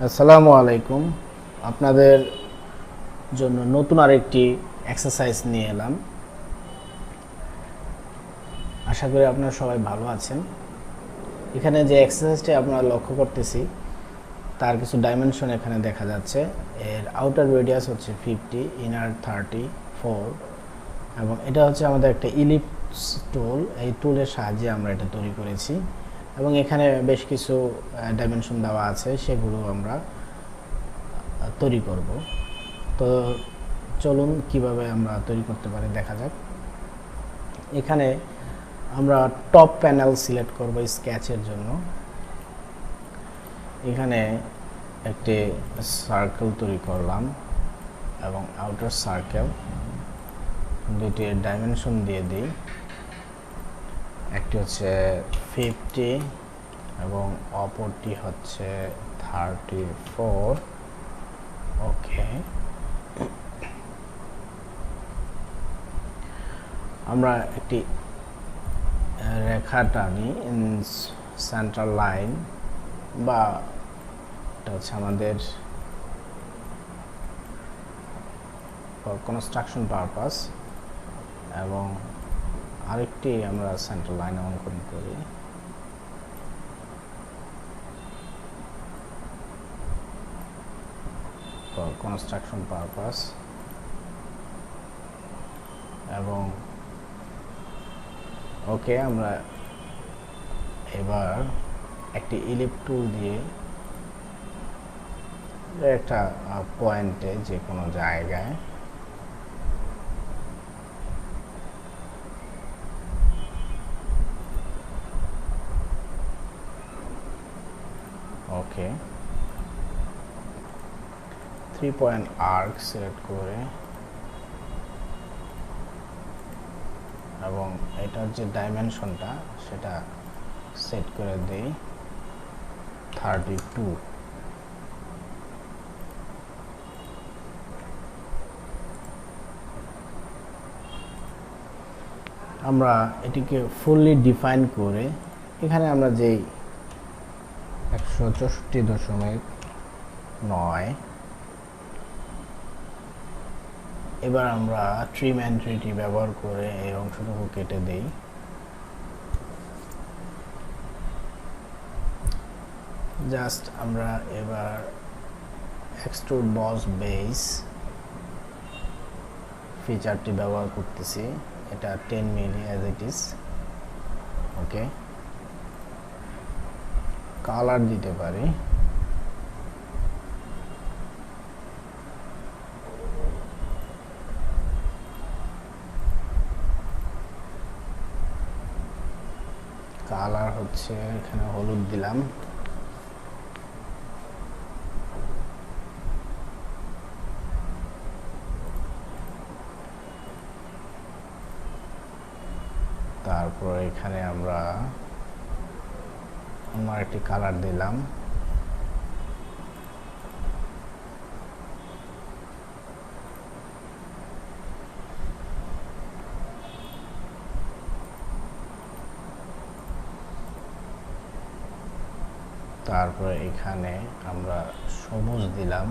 আসসালামু আলাইকুম। আপনাদের জন্য নতুন আরেকটি এক্সারসাইজ নিয়ে এলাম। আশা করি আপনারা সবাই ভালো আছেন। এখানে যে এক্সারসাইজটি আপনারা লক্ষ্য করতেছি তার কিছু ডাইমেনশন এখানে দেখা যাচ্ছে। এর আউটার রেডিয়াস হচ্ছে 50, ইনার 34 এবং এটা হচ্ছে আমাদের একটা ইলিপস টুল। এই টুলের সাহায্যে আমরা এটা তৈরি করেছি এবং এখানে বেশ কিছু ডাইমেনশন দেওয়া আছে, সেগুলো আমরা তৈরি করব। তো চলুন কিভাবে আমরা তৈরি করতে পারি দেখা যাক। এখানে আমরা টপ প্যানেল সিলেক্ট করব স্কেচের জন্য। এখানে একটি সার্কেল তৈরি করলাম এবং আউটার সার্কেল দুটি ডাইমেনশন দিয়ে দিই। একটি হচ্ছে 50 এবং অপরটি হচ্ছে 34। ওকে, আমরা একটি রেখা টানি সেন্টার লাইন, বা এটা হচ্ছে আমাদের কনস্ট্রাকশন পারপাস, এবং আরেকটি আমরা সেন্টার লাইন অঙ্কন করি। কনস্ট্রাকশন পারপাস এবং ওকে, আমরা এবার একটি ইলিপ টুল দিয়ে একটা পয়েন্টে যে কোনো জায়গায় ওকে 3 পয়েন্ট আর্ক সিলেক্ট করে এবং এটার যে ডাইমেনশনটা সেটা সেট করে দেই 32। আমরা এটিকে ফুললি ডিফাইন করে এখানে আমরা যেই 164.9, এবার আমরা ট্রিম এন্ট্রিটি ব্যবহার করে এই অংশটুকু কেটে দেই। জাস্ট আমরা এবার এক্সট্রুড বস বেস ফিচারটি ব্যবহার করতেছি। এটা 10 milli as it is. Okay, colour দিতে পারি। কালার হচ্ছে এখানে হলুদ দিলাম। তারপর এখানে আমরা অন্য একটি কালার দিলাম। তারপরে এখানে আমরা সবুজ দিলাম।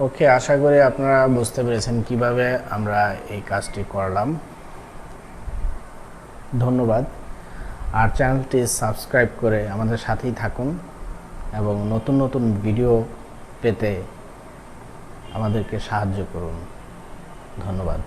ওকে, আশা করি আপনারা বুঝতে পেরেছেন কিভাবে আমরা এই কাজটি করলাম। ধন্যবাদ। আর চ্যানেলটি সাবস্ক্রাইব করে আমাদের সাথেই থাকুন এবং নতুন নতুন ভিডিও পেতে আমাদেরকে সাহায্য করুন। ধন্যবাদ।